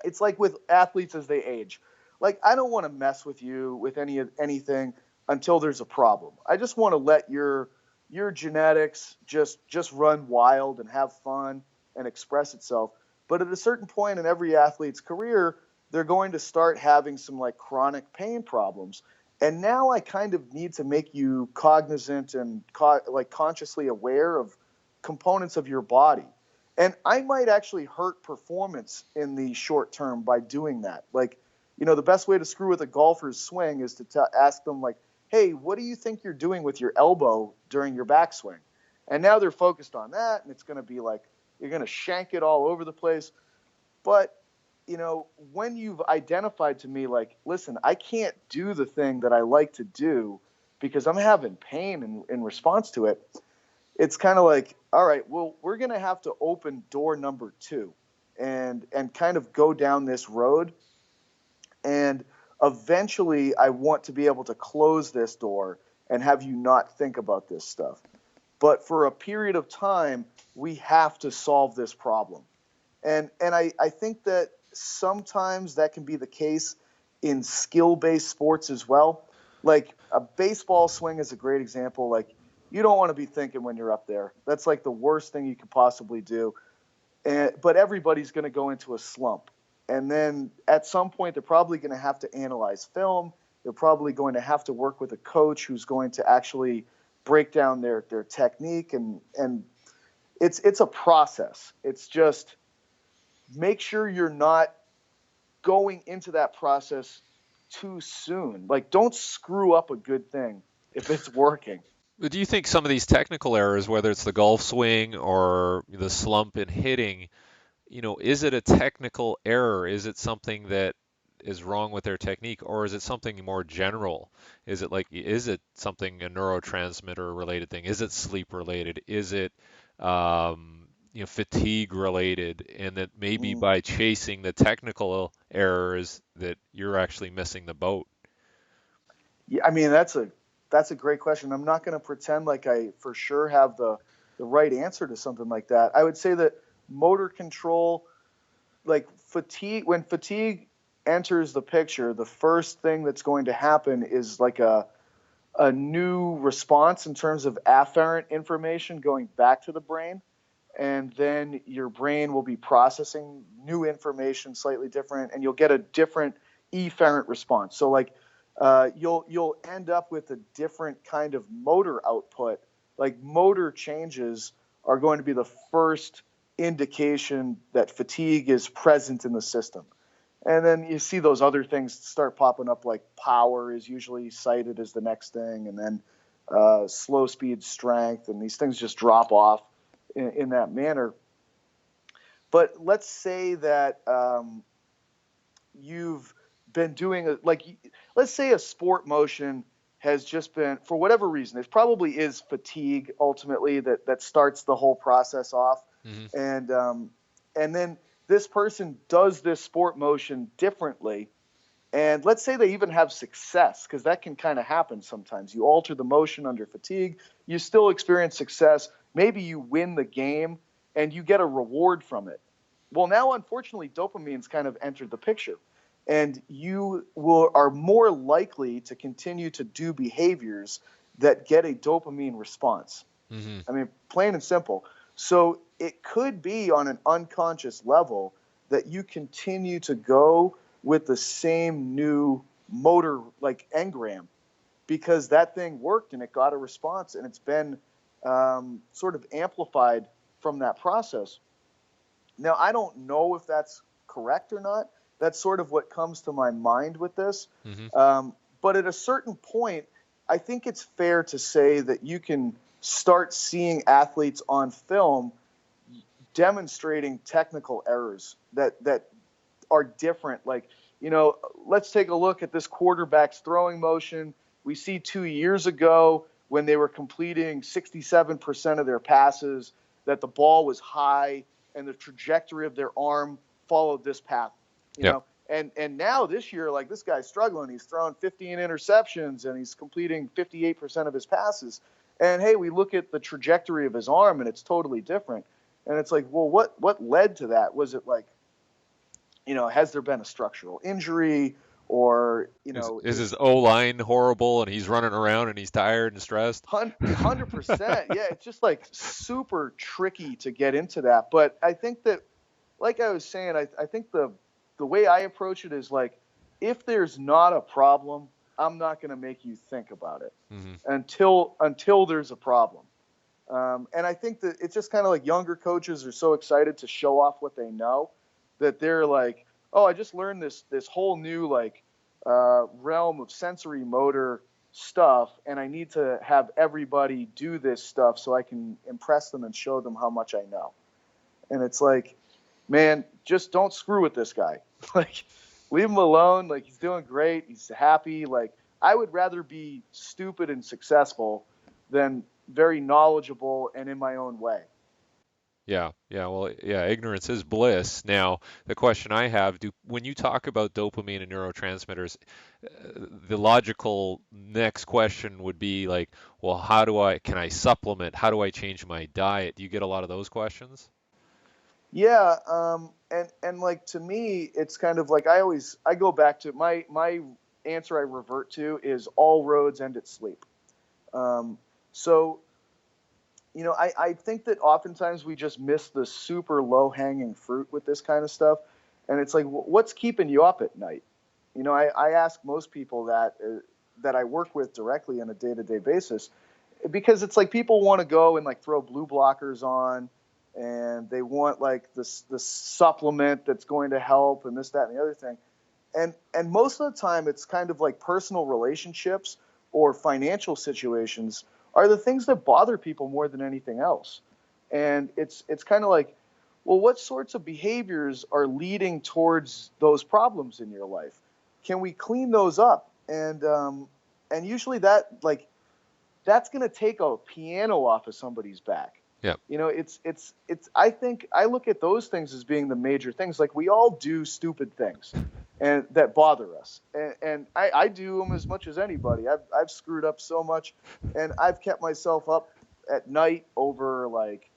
It's like with athletes as they age. Like, I don't want to mess with you with anything until there's a problem. I just want to let your genetics just run wild and have fun and express itself. But at a certain point in every athlete's career, they're going to start having some like chronic pain problems. And now I kind of need to make you cognizant and like consciously aware of components of your body. And I might actually hurt performance in the short term by doing that. Like, the best way to screw with a golfer's swing is to ask them, like, hey, what do you think you're doing with your elbow during your backswing? And now they're focused on that, and it's going to be like, you're going to shank it all over the place. But, when you've identified to me, like, listen, I can't do the thing that I like to do because I'm having pain in response to it, it's kind of like, all right, well, we're going to have to open door number 2 and kind of go down this road. And eventually I want to be able to close this door and have you not think about this stuff. But for a period of time, we have to solve this problem. And I think that sometimes that can be the case in skill-based sports as well. Like a baseball swing is a great example. Like you don't want to be thinking when you're up there. That's like the worst thing you could possibly do. But everybody's going to go into a slump. And then at some point, they're probably going to have to analyze film. They're probably going to have to work with a coach who's going to actually break down their technique. And it's a process. It's just make sure you're not going into that process too soon. Like, don't screw up a good thing if it's working. Do you think some of these technical errors, whether it's the golf swing or the slump in hitting, is it a technical error? Is it something that is wrong with their technique, or is it something more general? Is it something a neurotransmitter related thing? Is it sleep related? Is it fatigue related? And that maybe Mm. by chasing the technical errors that you're actually missing the boat. Yeah, I mean that's a great question. I'm not going to pretend like I for sure have the right answer to something like that. I would say that motor control, like fatigue, when fatigue enters the picture, the first thing that's going to happen is like a new response in terms of afferent information going back to the brain. And then your brain will be processing new information slightly different, and you'll get a different efferent response. So like you'll end up with a different kind of motor output. Like motor changes are going to be the first indication that fatigue is present in the system. And then you see those other things start popping up, like power is usually cited as the next thing, and then slow speed strength, and these things just drop off in that manner. But let's say that you've been doing let's say a sport motion has just been, for whatever reason, it probably is fatigue ultimately that starts the whole process off. Hmm. And um, and then this person does this sport motion differently, and let's say they even have success, because that can kind of happen sometimes. You alter the motion under fatigue, you still experience success. Maybe you win the game and you get a reward from it. Well, now, unfortunately, dopamine's kind of entered the picture, and are more likely to continue to do behaviors that get a dopamine response. Hmm. I mean, plain and simple. So it could be on an unconscious level that you continue to go with the same new motor, like engram, because that thing worked and it got a response, and it's been sort of amplified from that process. Now, I don't know if that's correct or not. That's sort of what comes to my mind with this. Hmm. But at a certain point, I think it's fair to say that you can start seeing athletes on film demonstrating technical errors that are different. Like, let's take a look at this quarterback's throwing motion. We see 2 years ago when they were completing 67% of their passes that the ball was high and the trajectory of their arm followed this path, you Yep. know. And now this year, like, this guy's struggling. He's throwing 15 interceptions and he's completing 58% of his passes. And hey, we look at the trajectory of his arm and it's totally different. And it's like, well, what led to that? Was it like, has there been a structural injury, or Is his O line horrible and he's running around and he's tired and stressed? 100%? Yeah, it's just like super tricky to get into that. But I think that, like I was saying, I think the way I approach it is like, if there's not a problem, I'm not going to make you think about it Hmm. until there's a problem. And I think that it's just kind of like younger coaches are so excited to show off what they know that they're like, oh, I just learned this whole new like realm of sensory motor stuff, and I need to have everybody do this stuff so I can impress them and show them how much I know. And it's like, man, just don't screw with this guy. Like, leave him alone. Like, he's doing great. He's happy. Like, I would rather be stupid and successful than very knowledgeable and in my own way. Yeah, yeah, well, yeah, ignorance is bliss. Now, the question I have, when you talk about dopamine and neurotransmitters, the logical next question would be like, well, can I supplement? How do I change my diet? Do you get a lot of those questions? Yeah, and like to me, it's kind of like I go back to my answer I revert to is all roads end at sleep. Um, so I think that oftentimes we just miss the super low hanging fruit with this kind of stuff, and it's like what's keeping you up at night? I ask most people that I work with directly on a day to day basis because it's like people want to go and like throw blue blockers on and they want like this supplement that's going to help and this that and the other thing and most of the time it's kind of like personal relationships or financial situations are the things that bother people more than anything else. And it's kind of like, well, what sorts of behaviors are leading towards those problems in your life? Can we clean those up? And usually that's going to take a piano off of somebody's back. Yeah. It's I think I look at those things as being the major things. Like we all do stupid things and that bother us. And I do them as much as anybody. I've screwed up so much and I've kept myself up at night over like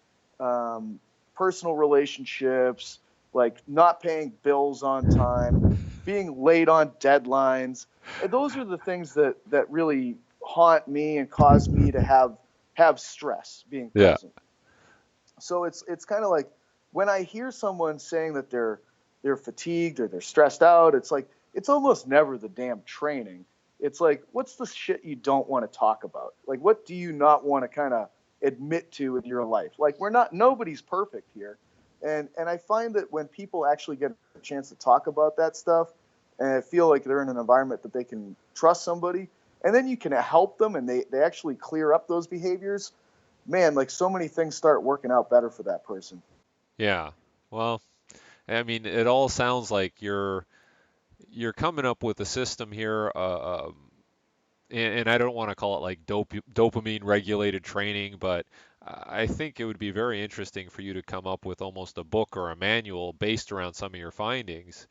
personal relationships, like not paying bills on time, being late on deadlines. And those are the things that really haunt me and cause me to have stress being Yeah. present. So it's kind of like when I hear someone saying that they're fatigued or they're stressed out, it's like it's almost never the damn training. It's like what's the shit you don't want to talk about? Like what do you not want to kind of admit to in your life? Like nobody's perfect here. And I find that when people actually get a chance to talk about that stuff and feel like they're in an environment that they can trust somebody and then you can help them and they actually clear up those behaviors, man, like so many things start working out better for that person. Yeah. Well, I mean, it all sounds like you're coming up with a system here, and I don't want to call it like dopamine regulated training, but I think it would be very interesting for you to come up with almost a book or a manual based around some of your findings.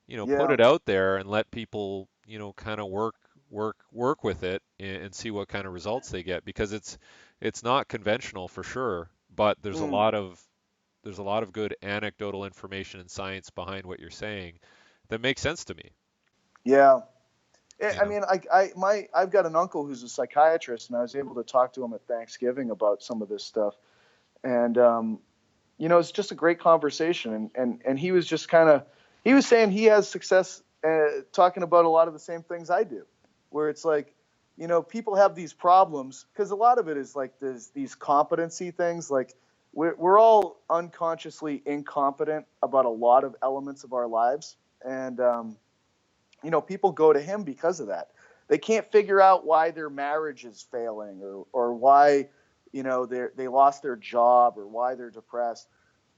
Put Yeah. it out there and let people, kind of work with it and see what kind of results they get because it's not conventional for sure, but Mm, there's a lot of good anecdotal information and science behind what you're saying that makes sense to me, yeah. you I know. mean, I've got an uncle who's a psychiatrist, and I was able to talk to him at Thanksgiving about some of this stuff. And it's just a great conversation. And he was just kind of he was saying he has success talking about a lot of the same things I do, where it's like, people have these problems because a lot of it is like these competency things. Like we're all unconsciously incompetent about a lot of elements of our lives, and people go to him because of that. They can't figure out why their marriage is failing or why, they lost their job or why they're depressed.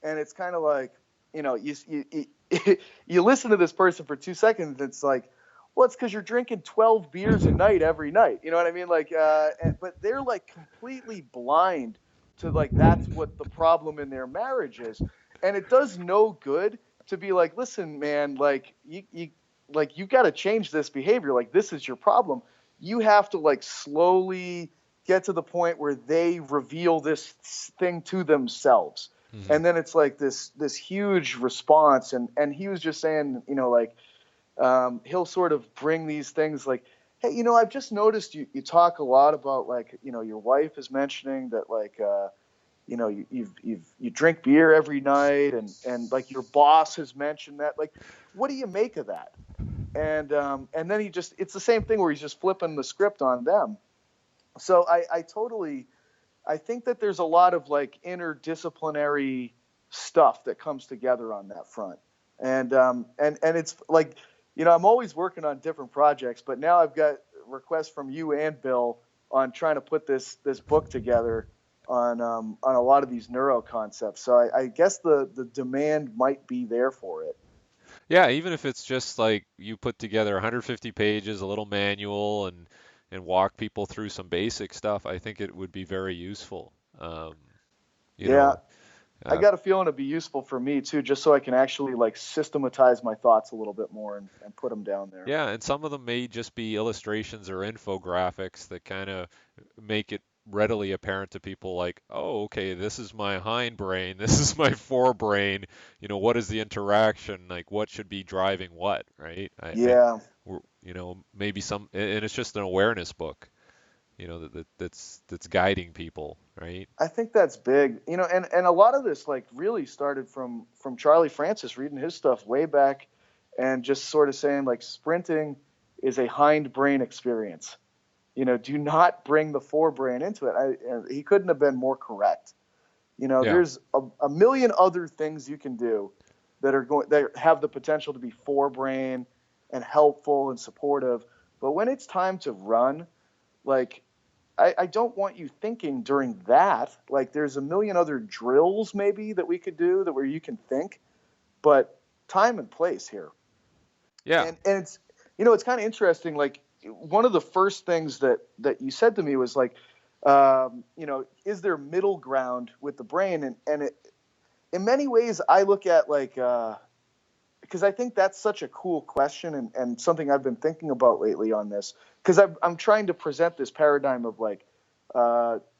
And it's kind of like, you listen to this person for 2 seconds. And it's like, well, it's because you're drinking 12 beers a night every night. You know what I mean? Like, but they're like completely blind to like that's what the problem in their marriage is, and it does no good to be like, listen, man, like you got to change this behavior. Like this is your problem. You have to like slowly get to the point where they reveal this thing to themselves, Hmm. and then it's like this huge response. And he was just saying, like he'll sort of bring these things like, hey, I've just noticed you talk a lot about like, your wife is mentioning that like you drink beer every night, and like your boss has mentioned that. Like, what do you make of that? And then it's the same thing where he's just flipping the script on them. So I think that there's a lot of like interdisciplinary stuff that comes together on that front. And it's like, I'm always working on different projects, but now I've got requests from you and Bill on trying to put this book together on a lot of these neuro concepts. So I guess the demand might be there for it. Yeah, even if it's just like you put together 150 pages, a little manual, and walk people through some basic stuff, I think it would be very useful. You Yeah, know, I uh, got a feeling it'd be useful for me too, just so I can actually like systematize my thoughts a little bit more and put them down there. yeah, and some of them may just be illustrations or infographics that kind of make it readily apparent to people like, oh, okay, this is my hind brain, this is my forebrain, what is the interaction, like what should be driving what, right? Yeah. Maybe and it's just an awareness book, that's guiding people, right? I think that's big, and a lot of this like really started from Charlie Francis reading his stuff way back, and just sort of saying like sprinting is a hindbrain experience. Do not bring the forebrain into it. And he couldn't have been more correct. Yeah. There's a million other things you can do that have the potential to be forebrain and helpful and supportive. But when it's time to run, like I don't want you thinking during that. Like there's a million other drills maybe that we could do where you can think, but time and place here. Yeah. And it's kind of interesting. Like one of the first things that you said to me was like, is there middle ground with the brain? And in many ways, I look at like, because I think that's such a cool question and something I've been thinking about lately on this, because I'm trying to present this paradigm of like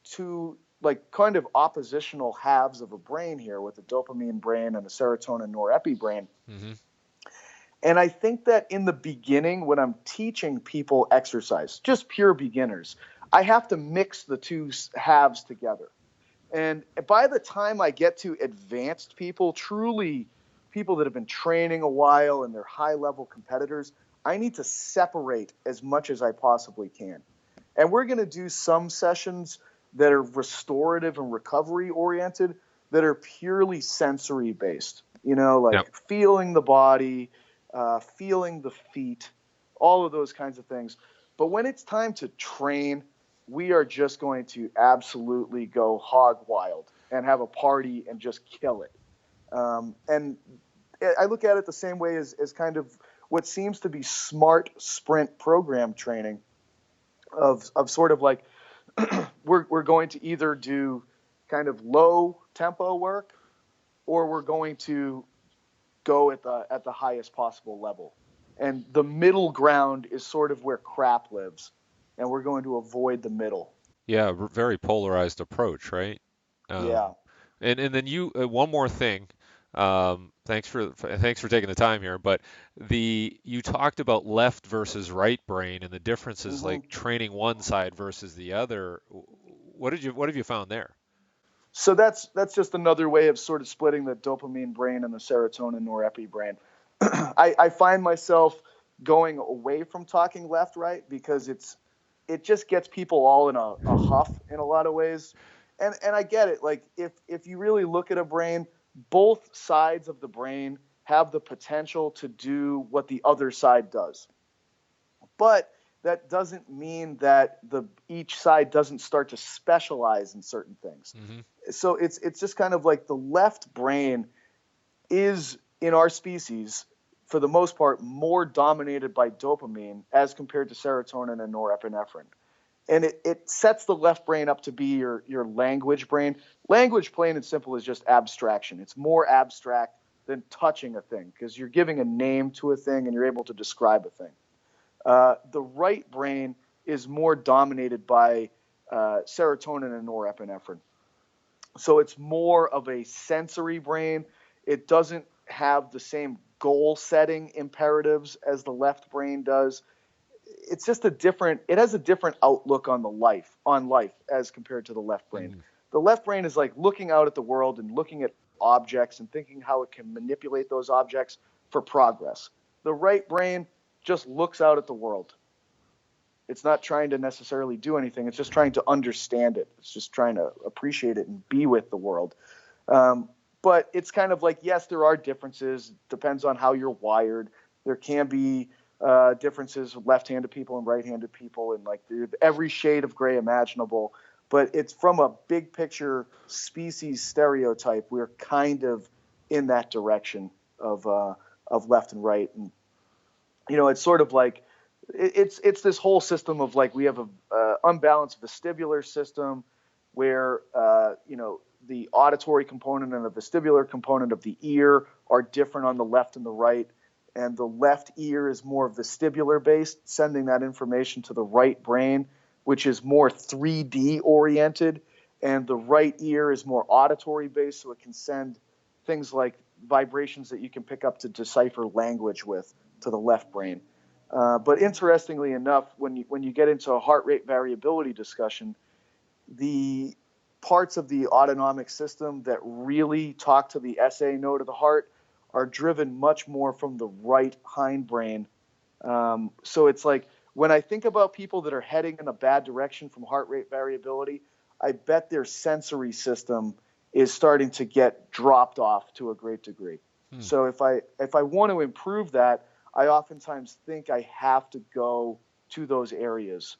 two like kind of oppositional halves of a brain here with the dopamine brain and the serotonin norepi brain. Hmm. And I think that in the beginning, when I'm teaching people exercise, just pure beginners, I have to mix the two halves together. And by the time I get to advanced people, truly people that have been training a while and they're high-level competitors, I need to separate as much as I possibly can. And we're going to do some sessions that are restorative and recovery oriented that are purely sensory based, Yep. like feeling the body, feeling the feet, all of those kinds of things. But when it's time to train, we are just going to absolutely go hog wild and have a party and just kill it. And I look at it the same way as kind of what seems to be smart sprint program training of sort of like we're going to either do kind of low tempo work or we're going to go at the highest possible level. And the middle ground is sort of where crap lives, and we're going to avoid the middle. Yeah, very polarized approach, right? Yeah. Um, and then one more thing. Thanks for taking the time here, but you talked about left versus right brain and the differences, Hmm. like training one side versus the other. What have you found there? So that's just another way of sort of splitting the dopamine brain and the serotonin norepi brain. I find myself going away from talking left right because it just gets people all in a huff in a lot of ways. And I get it. Like if you really look at a brain, both sides of the brain have the potential to do what the other side does. But that doesn't mean that each side doesn't start to specialize in certain things. Hmm. So it's just kind of like the left brain is in our species for the most part more dominated by dopamine as compared to serotonin and norepinephrine. And it sets the left brain up to be your language brain. Language, plain and simple, is just abstraction. It's more abstract than touching a thing because you're giving a name to a thing and you're able to describe a thing. The right brain is more dominated by serotonin and norepinephrine. So it's more of a sensory brain. It doesn't have the same goal setting imperatives as the left brain does. It's just it has a different outlook on life as compared to the left brain. Hmm. The left brain is like looking out at the world and looking at objects and thinking how it can manipulate those objects for progress. The right brain just looks out at the world. It's not trying to necessarily do anything. It's just trying to understand it. It's just trying to appreciate it and be with the world. But it's kind of like, yes, there are differences. Depends on how you're wired. There can be differences with left-handed people and right-handed people, and like every shade of gray imaginable. But it's from a big picture species stereotype. We're kind of in that direction of left and right, and it's sort of like it's this whole system of like we have a unbalanced vestibular system where the auditory component and the vestibular component of the ear are different on the left and the right, and the left ear is more vestibular based, sending that information to the right brain. which is more 3D oriented, and the right ear is more auditory based, so it can send things like vibrations that you can pick up to decipher language with to the left brain. But interestingly enough, when you get into a heart rate variability discussion, the parts of the autonomic system that really talk to the SA node of the heart are driven much more from the right hindbrain. So it's like when I think about people that are heading in a bad direction from heart rate variability, I bet their sensory system is starting to get dropped off to a great degree. So if I want to improve that, I oftentimes think I have to go to those areas.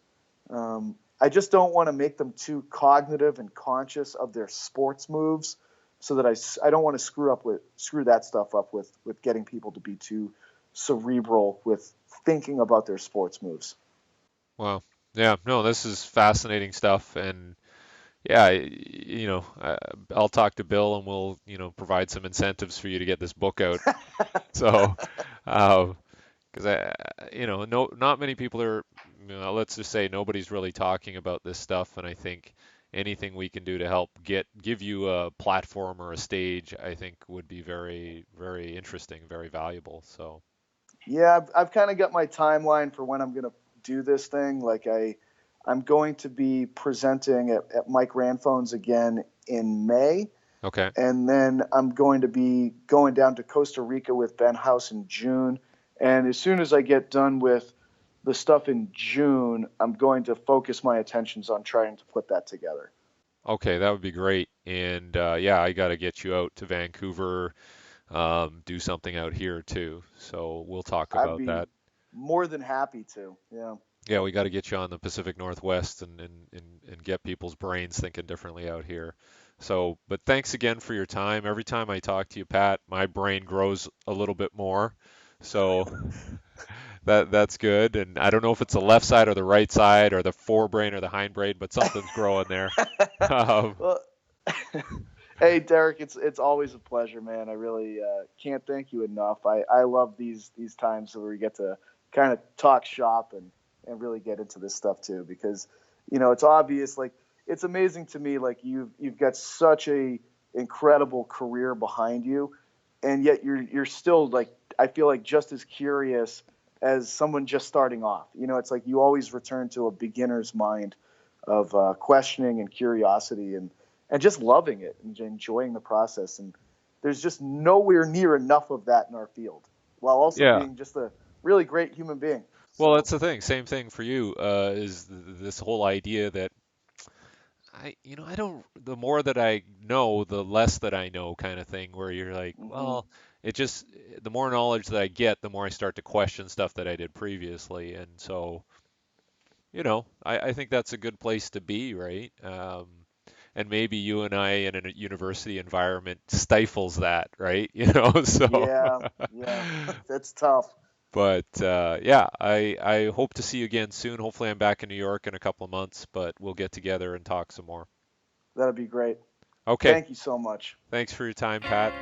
I just don't want to make them too cognitive and conscious of their sports moves, so that I don't want to screw that stuff up with getting people to be too cerebral with thinking about their sports moves. Wow. Yeah, no, this is fascinating stuff. And yeah, I'll talk to Bill and we'll, provide some incentives for you to get this book out. So, because not many people are, let's just say nobody's really talking about this stuff. And I think anything we can do to help give you a platform or a stage, I think would be very, very interesting, very valuable. So. Yeah, I've kind of got my timeline for when I'm going to do this thing. Like I'm going to be presenting at Mike Ranfone's again in May. Okay. And then I'm going to be going down to Costa Rica with Ben House in June. And as soon as I get done with the stuff in June, I'm going to focus my attentions on trying to put that together. Okay, that would be great. And yeah, I got to get you out to Vancouver, do something out here too. So we'll talk I'd about be that. more than happy to. Yeah. Yeah, we got to get you on the Pacific Northwest and get people's brains thinking differently out here. So, but thanks again for your time. Every time I talk to you, Pat, my brain grows a little bit more. So that's good. And I don't know if it's the left side or the right side or the forebrain or the hindbrain, but something's growing there. Um, Well, hey Derek, it's always a pleasure, man. I really can't thank you enough. I love these times where we get to kind of talk shop and really get into this stuff too, because it's obvious. Like, it's amazing to me, like you've got such a incredible career behind you, and yet you're still, like, I feel like just as curious as someone just starting off. It's like you always return to a beginner's mind of questioning and curiosity and just loving it and enjoying the process. And there's just nowhere near enough of that in our field, while also yeah. being just a really great human being. Well, So that's the thing. Same thing for you, is this whole idea that I don't, the more that I know, the less that I know kind of thing, where you're like, mhm. well, it just, the more knowledge that I get, the more I start to question stuff that I did previously. And so, I think that's a good place to be, right? And maybe you and I in a university environment stifles that, right? So, Yeah, yeah, that's tough. but yeah, I hope to see you again soon. Hopefully, I'm back in New York in a couple of months, but we'll get together and talk some more. That'd be great. Okay. Thank you so much. Thanks for your time, Pat.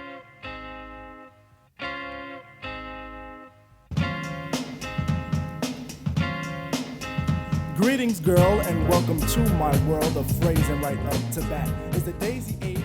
Greetings, girl, and welcome to my world of phrasing right up to bat. It's the daisy age.